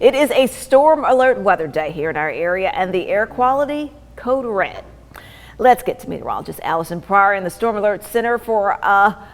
It is a storm alert weather day here in our area, and the air quality code red. Let's get to meteorologist Alison Pryor in the Storm Alert Center for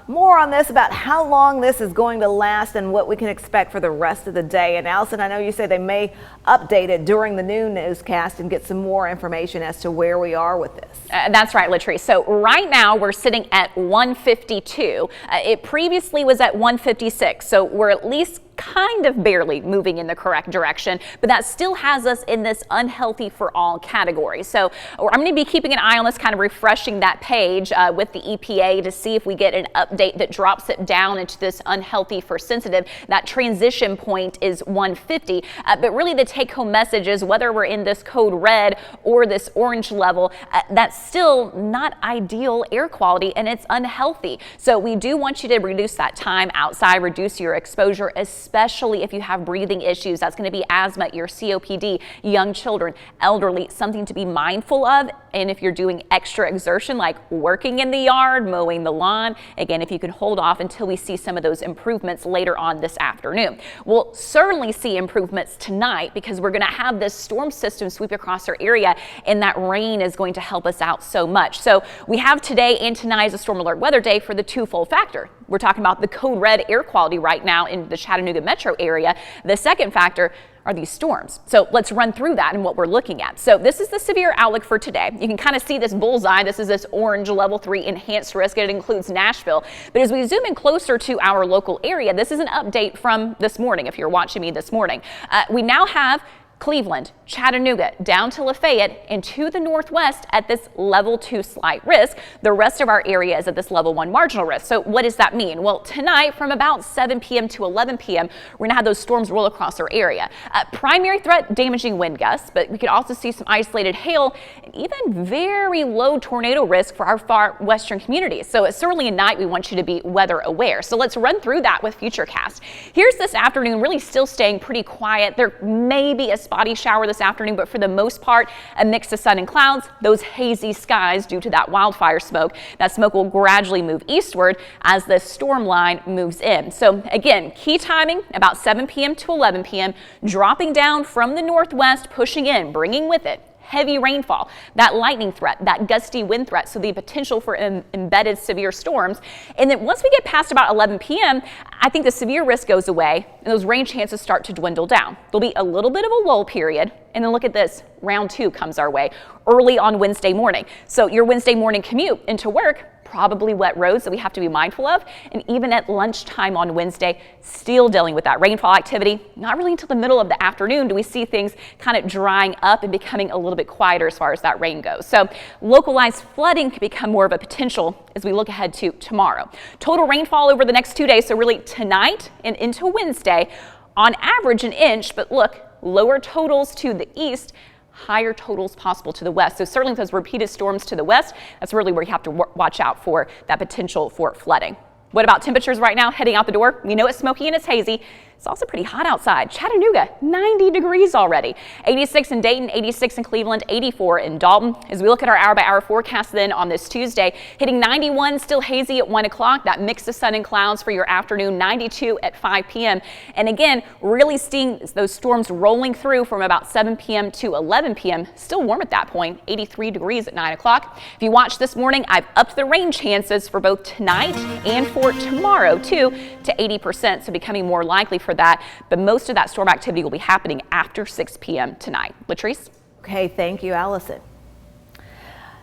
more on this, about how long this is going to last and what we can expect for the rest of the day. And Alison, I know you say they may update it during the noon newscast and get some more information as to where we are with this. That's right, Latrice. So right now we're sitting at 152. It previously was at 156, so we're at least kind of barely moving in the correct direction, but that still has us in this unhealthy for all category. So I'm going to be keeping an eye on this, kind of refreshing that page with the EPA to see if we get an update that drops it down into this unhealthy for sensitive. That transition point is 150, but really the take-home message is whether we're in this code red or this orange level, that's still not ideal air quality and it's unhealthy. So we do want you to reduce that time outside, reduce your exposure, especially if you have breathing issues. That's going to be asthma, your COPD, young children, elderly, something to be mindful of. And if you're doing extra exertion like working in the yard, mowing the lawn, again, if you can hold off until we see some of those improvements later on this afternoon. We'll certainly see improvements tonight because we're going to have this storm system sweep across our area, and that rain is going to help us out so much. So we have today and tonight as a storm alert weather day for the twofold factor. We're talking about the code red air quality right now in the Chattanooga metro area. The second factor are these storms. So let's run through that and what we're looking at. So this is the severe outlook for today. You can kind of see this bullseye. This is this orange level 3 enhanced risk. It includes Nashville. But as we zoom in closer to our local area, this is an update from this morning. If you're watching me this morning, we now have Cleveland, Chattanooga, down to Lafayette, and to the northwest at this level 2 slight risk. The rest of our area is at this level 1 marginal risk. So what does that mean? Well, tonight from about 7 p.m. to 11 p.m., we're going to have those storms roll across our area. Primary threat, damaging wind gusts, but we could also see some isolated hail and even very low tornado risk for our far western communities. So it's certainly a night we want you to be weather aware. So let's run through that with Futurecast. Here's this afternoon, really still staying pretty quiet. There may be a spotty shower this afternoon, but for the most part, a mix of sun and clouds, those hazy skies due to that wildfire smoke. That smoke will gradually move eastward as the storm line moves in. So again, key timing about 7 p.m. to 11 p.m., dropping down from the northwest, pushing in, bringing with it heavy rainfall, that lightning threat, that gusty wind threat, so the potential for embedded severe storms. And then once we get past about 11 p.m., I think the severe risk goes away and those rain chances start to dwindle down. There'll be a little bit of a lull period, and then look at this, round 2 comes our way early on Wednesday morning. So your Wednesday morning commute into work, probably wet roads that we have to be mindful of. And even at lunchtime on Wednesday, still dealing with that rainfall activity. Not really until the middle of the afternoon do we see things kind of drying up and becoming a little bit quieter as far as that rain goes. So localized flooding could become more of a potential as we look ahead to tomorrow. Total rainfall over the next 2 days, so really tonight and into Wednesday, on average an inch, but look, lower totals to the east, higher totals possible to the west. So certainly those repeated storms to the west, that's really where you have to watch out for that potential for flooding. What about temperatures right now heading out the door? We know it's smoky and it's hazy. It's also pretty hot outside. Chattanooga, 90 degrees already. 86 in Dayton, 86 in Cleveland, 84 in Dalton. As we look at our hour-by-hour forecast then on this Tuesday, hitting 91, still hazy at 1 o'clock. That mix of sun and clouds for your afternoon, 92 at 5 p.m. And again, really seeing those storms rolling through from about 7 p.m. to 11 p.m. Still warm at that point, 83 degrees at 9 o'clock. If you watch this morning, I've upped the rain chances for both tonight and for tomorrow too to 80%, so becoming more likely for that, but most of that storm activity will be happening after 6 p.m. tonight. Latrice? Okay, thank you, Allison.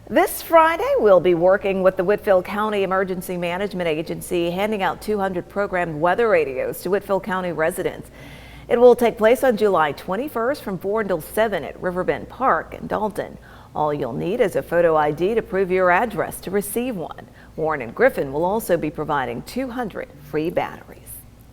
This Friday, we'll be working with the Whitfield County Emergency Management Agency, handing out 200 programmed weather radios to Whitfield County residents. It will take place on July 21st from 4 until 7 at Riverbend Park in Dalton. All you'll need is a photo ID to prove your address to receive one. Warren and Griffin will also be providing 200 free batteries.